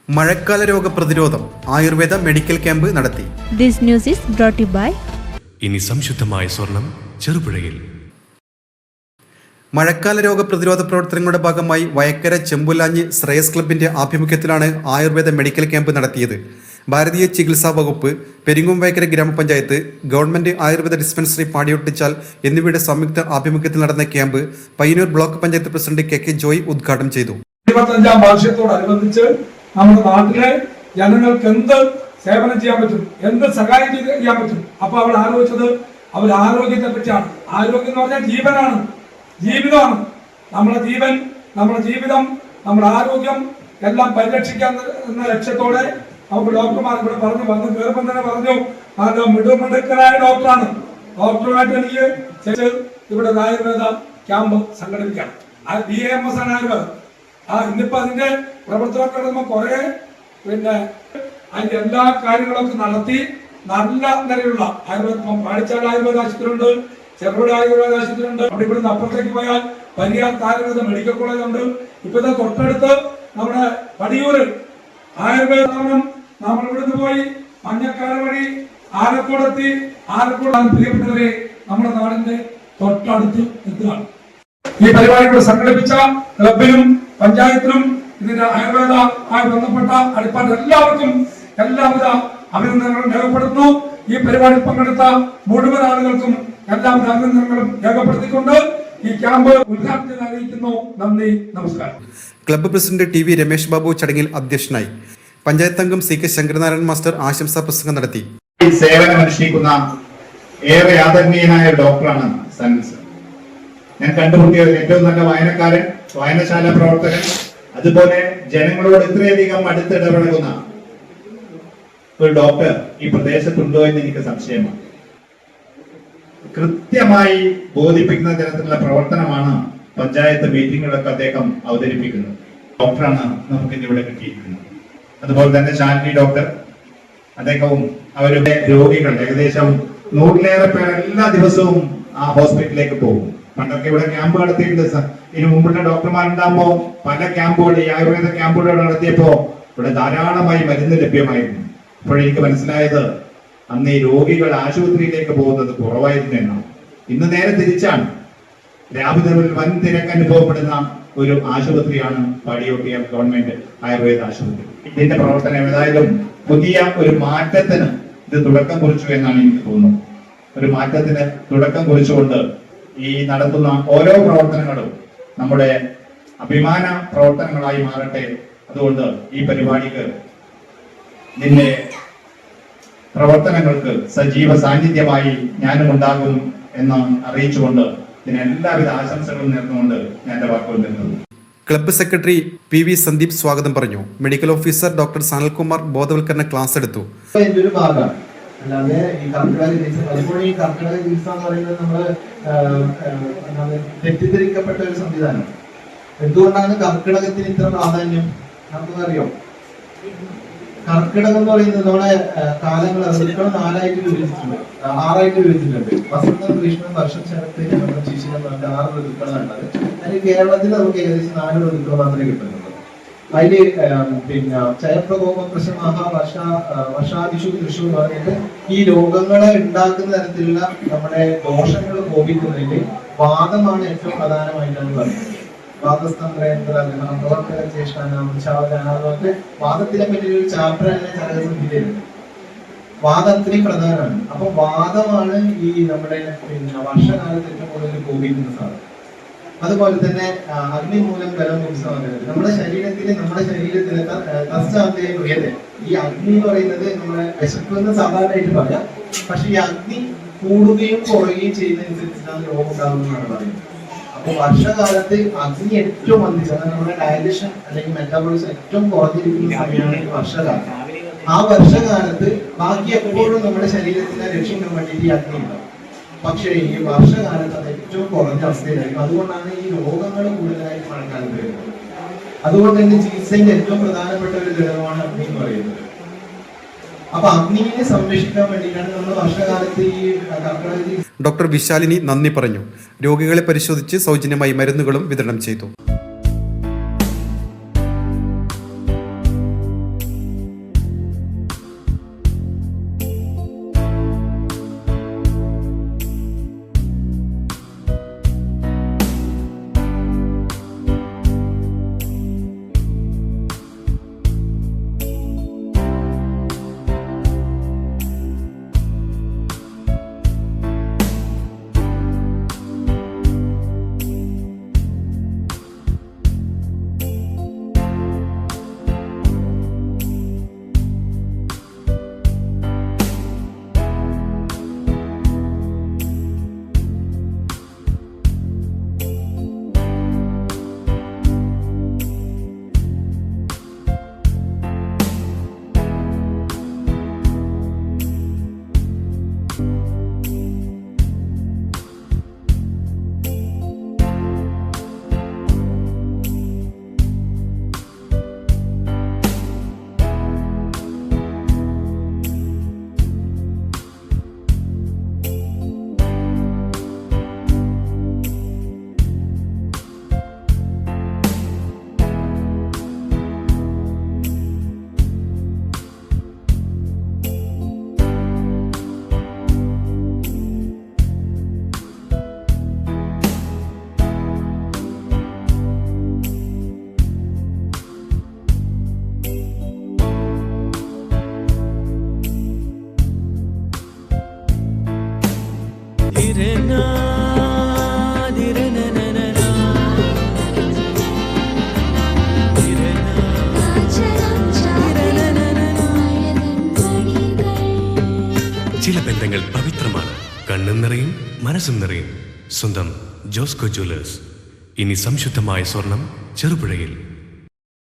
മഴക്കാല രോഗ പ്രതിരോധം ആയുർവേദ മെഡിക്കൽ ക്യാമ്പ് നടത്തി. This news is brought to you by ഇനി സംശുദ്ധമായ സ്വർണം ചെറുപുഴയിൽ. മഴക്കാല രോഗ പ്രതിരോധ പ്രവർത്തനങ്ങളുടെ ഭാഗമായി വയക്കര ചെമ്പുലാഞ്ഞ് ശ്രേയസ് ക്ലബിന്റെ ആഭിമുഖ്യത്തിലാണ് ആയുർവേദ മെഡിക്കൽ ക്യാമ്പ് നടത്തിയത്. ഭാരതീയ ചികിത്സാ വകുപ്പ്, പെരിങ്ങും വയക്കര ഗ്രാമപഞ്ചായത്ത്, ഗവൺമെന്റ് ആയുർവേദ ഡിസ്പെൻസറി പാടിയൊട്ടിച്ചാൽ എന്നിവയുടെ സംയുക്ത ആഭിമുഖ്യത്തിൽ നടന്ന camp Payyanur block panchayat president K Joy ഉദ്ഘാടനം ചെയ്തു. 25ാം വാർഷികത്തോടനുബന്ധിച്ച് നമ്മുടെ നാട്ടിലെ ജനങ്ങൾക്ക് എന്ത് സേവനം ചെയ്യാൻ പറ്റും, എന്ത് സഹായം ചെയ്യാൻ പറ്റും. അപ്പൊ അവർ ആലോചിച്ചത് അവർ ആരോഗ്യത്തെ പറ്റിയാണ്. ആരോഗ്യം എന്ന് പറഞ്ഞാൽ ജീവനാണ്, ജീവിതമാണ്. നമ്മുടെ ജീവൻ, നമ്മുടെ ജീവിതം, നമ്മുടെ ആരോഗ്യം എല്ലാം പരിരക്ഷിക്കാൻ എന്ന ലക്ഷ്യത്തോടെ നമുക്ക് ഡോക്ടർമാർ ഇവിടെ വന്ന് കയറുമ്പോൾ തന്നെ പറഞ്ഞു, അത് മിടുമിടുക്കനായ ഡോക്ടറാണ്. ഡോക്ടറുമായിട്ട് എനിക്ക് ഇവിടെ ആയുർവേദ ക്യാമ്പ് സംഘടിപ്പിക്കാം. BAMS ആണ് ആയുർവേദം. ഇന്നിപ്പോ അതിന്റെ പ്രവർത്തനമൊക്കെ കുറെ അതിന്റെ എല്ലാ കാര്യങ്ങളൊക്കെ നടത്തി നല്ല നിലയുള്ള ആയുർവേദ പാടിച്ചാൽ ആയുർവേദ ആശുപത്രി ഉണ്ട്, ചെറുപുഴ ആയുർവേദ ആശുപത്രി ഉണ്ട്. അവിടെ ഇവിടുന്ന് അപ്പുറത്തേക്ക് പോയാൽ പരിയാർ ആയുർവേദ മെഡിക്കൽ കോളേജ് ഉണ്ട്. ഇപ്പോഴത്തെ തൊട്ടടുത്ത് നമ്മുടെ പടിയൂര് ആയുർവേദ നമ്മൾ ഇവിടുന്ന് പോയി മഞ്ഞക്കാട് വഴി ആലക്കോടെത്തി. ആലക്കോടാണ് പ്രിയപ്പെട്ടവരെ നമ്മുടെ നാടിന്റെ തൊട്ടടുത്ത് എത്തുകയാണ്. ഈ പരിപാടികൾ സംഘടിപ്പിച്ച ക്ലബിനും പഞ്ചായത്തിനും ഇതിന്റെ ആയുർവേദമായി ബന്ധപ്പെട്ട അടിപ്പാട് എല്ലാവർക്കും എല്ലാവിധ അഭിനന്ദനങ്ങളും രേഖപ്പെടുത്തുന്നു. ഈ പരിപാടിയിൽ പങ്കെടുത്ത മുഴുവൻ ആളുകൾക്കും എല്ലാവിധ അഭിനന്ദനങ്ങളും രേഖപ്പെടുത്തിക്കൊണ്ട് ഈ ക്യാമ്പ് ഉദ്ഘാടനത്തിൽ അറിയിക്കുന്നു. നന്ദി, നമസ്കാരം. Club president TV Ramesh Babu ചടങ്ങിൽ അധ്യക്ഷനായി. പഞ്ചായത്ത് അംഗം CK ശങ്കരനാരായണൻ മാസ്റ്റർ ആശംസാ പ്രസംഗം നടത്തി. സേവനമനുഷ്ഠിക്കുന്ന ഏറെ ആദരണീയനായ ഡോക്ടറാണ് സൻസ്. ഞാൻ കണ്ടുമുട്ടിയ ഏറ്റവും നല്ല വായനക്കാരൻ, വായനശാല പ്രവർത്തകൻ, അതുപോലെ ജനങ്ങളോട് ഇത്രയധികം അടുത്തിടപഴകുന്ന ഒരു ഡോക്ടർ ഈ പ്രദേശത്തുണ്ടോ എന്ന് എനിക്ക് സംശയമാണ്. കൃത്യമായി ബോധിപ്പിക്കുന്ന തരത്തിലുള്ള പ്രവർത്തനമാണ് പഞ്ചായത്ത് മീറ്റിങ്ങുകളൊക്കെ അദ്ദേഹം അവതരിപ്പിക്കുന്നത്. ഡോക്ടറാണ് നമുക്ക് ഇവിടെ കിട്ടിയിരിക്കുന്നത്. അതുപോലെ തന്നെ ശാലിനി ഡോക്ടർ, അദ്ദേഹവും അവരുടെ രോഗികൾ ഏകദേശം 100-ലേറെ പേർ എല്ലാ ദിവസവും ആ ഹോസ്പിറ്റലിലേക്ക് പോകും. പണ്ടൊക്കെ ഇവിടെ ക്യാമ്പ് നടത്തിയിട്ടുണ്ട്. ഇതിനു മുമ്പുള്ള ഡോക്ടർമാരുണ്ടാകുമ്പോ പല ക്യാമ്പുകൾ, ഈ ആയുർവേദ ക്യാമ്പുകൾ നടത്തിയപ്പോ ഇവിടെ ധാരാളമായി മരുന്ന് ലഭ്യമായിരുന്നു. അപ്പോഴെനിക്ക് മനസ്സിലായത് അന്ന് ഈ രോഗികൾ ആശുപത്രിയിലേക്ക് പോകുന്നത് കുറവായിരുന്നു എന്നാണ്. ഇന്ന് നേരെ തിരിച്ചാണ്. രാവിലെ വൻ തിരക്ക് അനുഭവപ്പെടുന്ന ഒരു ആശുപത്രിയാണ് പാടിയോട്ടിയ ഗവൺമെന്റ് ആയുർവേദ ആശുപത്രി. ഇതിന്റെ പ്രവർത്തനം ഏതായാലും പുതിയ ഒരു മാറ്റത്തിന് ഇത് തുടക്കം കുറിച്ചു എന്നാണ് എനിക്ക് തോന്നുന്നത്. ഒരു മാറ്റത്തിന് തുടക്കം കുറിച്ചുകൊണ്ട് ഈ നടത്തുന്ന ഓരോ പ്രവർത്തനങ്ങളും നമ്മുടെ അഭിമാന പ്രവർത്തനങ്ങളായി മാറട്ടെ. അതുകൊണ്ട് ഈ പരിപാടിക്ക് ഇതിന്റെ പ്രവർത്തനങ്ങൾക്ക് സജീവ സാന്നിധ്യമായി ഞാനും ഉണ്ടാകും എന്ന് അറിയിച്ചുകൊണ്ട് ഇതിന് എല്ലാവിധ ആശംസകളും നേർന്നുകൊണ്ട് ഞാൻ എന്റെ വാക്കുകൾ നിർത്തുന്നു. ക്ലബ്ബ് സെക്രട്ടറി PV സന്ദീപ് സ്വാഗതം പറഞ്ഞു. മെഡിക്കൽ ഓഫീസർ ഡോക്ടർ സനൽകുമാർ ബോധവൽക്കരണ ക്ലാസ് എടുത്തു. അല്ലാതെ ഈ കർക്കിടക ചികിത്സ പലപ്പോഴും ഈ കർക്കിടക ചികിത്സ എന്ന് പറയുന്നത് നമ്മള് തെറ്റിദ്ധരിക്കപ്പെട്ട ഒരു സംവിധാനം. എന്തുകൊണ്ടാണ് കർക്കിടകത്തിന് ഇത്ര പ്രാധാന്യം നമുക്കറിയോ? കർക്കിടകം എന്ന് പറയുന്നത് നമ്മുടെ കാലങ്ങൾ ഋതുക്കൾ 4ആയിട്ട് വിഭജിച്ചിട്ടുണ്ട്, 6ആയിട്ട് വിഭജിച്ചിട്ടുണ്ട്. വസന്തം, ഗ്രീഷ്മം, വർഷം, ശരത്, ഹേമന്തം, ശിശിരം എന്ന് പറഞ്ഞ 6 ഋതുക്കളാണ് ഉള്ളത്. അതിന് കേരളത്തിൽ നമുക്ക് ഏകദേശം 4 ഋതുക്കൾ മാത്രമേ കിട്ടുന്നുള്ളൂ. അതില് ചയപ്രകോപം, പ്രശമഹ, വർഷാദിഷു, തൃശു എന്ന് പറഞ്ഞിട്ട് ഈ രോഗങ്ങളെ ഉണ്ടാക്കുന്ന തരത്തിലുള്ള നമ്മുടെ ദോഷങ്ങൾ കോപിക്കുന്നതിൽ വാദമാണ് ഏറ്റവും പ്രധാനമായിട്ടാണ് പറയുന്നത്. വാദത്തിനെ പറ്റി ഒരു ചാപ്റ്റർ തന്നെ ചരകസംഹിതയിലുണ്ട്. വാദം അത്രയും പ്രധാനമാണ്. അപ്പൊ വാദമാണ് ഈ നമ്മുടെ വർഷകാലത്ത് ഏറ്റവും കൂടുതൽ കോപിക്കുന്ന സാധനം. അതുപോലെ തന്നെ അഗ്നി മൂലം ബലം ഉത്സവം. നമ്മുടെ ശരീരത്തിന് ഈ അഗ്നി എന്ന് പറയുന്നത് നമ്മുടെ വിശപ്പെന്ന് സാധാരണയായിട്ട് പറയാം. പക്ഷെ ഈ അഗ്നി കൂടുകയും കുറയുകയും ചെയ്യുന്നതനുസരിച്ചാണ് രോഗം ഉണ്ടാകുന്നതാണ് പറയുന്നത്. അപ്പൊ വർഷകാലത്ത് അഗ്നി ഏറ്റവും അധികം നമ്മുടെ ഡയജഷൻ അല്ലെങ്കിൽ മെറ്റാബോളിസം ഏറ്റവും കുറഞ്ഞിരിക്കുന്ന സമയമാണ് ഈ വർഷകാലം. ആ വർഷകാലത്ത് ബാക്കി എപ്പോഴും നമ്മുടെ ശരീരത്തിനെ രക്ഷിക്കാൻ വേണ്ടിയിട്ട് ഈ അഗ്നി ഉണ്ടാവും. പക്ഷേ ഈ വർഷകാലത്ത് അത് ഏറ്റവും കുറഞ്ഞ അവസ്ഥയിലായിരിക്കും. അതുകൊണ്ടാണ് ഈ രോഗങ്ങൾ കൂടുതലായിട്ട് മഴക്കാലത്ത് വരുന്നത്. അതുകൊണ്ട് തന്നെ ചികിത്സയുടെ ഏറ്റവും പ്രധാനപ്പെട്ട ഒരു ഘടകമാണ് അഗ്നി എന്ന് പറയുന്നത്. അപ്പൊ അഗ്നിയെ സംരക്ഷിക്കാൻ വേണ്ടിയിട്ടാണ് നമ്മൾ വർഷകാലത്ത് ഈ കർക്കിടക. ഡോക്ടർ വിശാലിനി നന്ദി പറഞ്ഞു. രോഗികളെ പരിശോധിച്ച് സൗജന്യമായി മരുന്നുകളും വിതരണം ചെയ്തു. നിറയും മനസ്സും നിറയും സ്വന്തം ജോസ്കോ ജ്വല്ലേഴ്സ്. ഇനി സംശുദ്ധമായ സ്വർണം ചെറുപുഴയിൽ.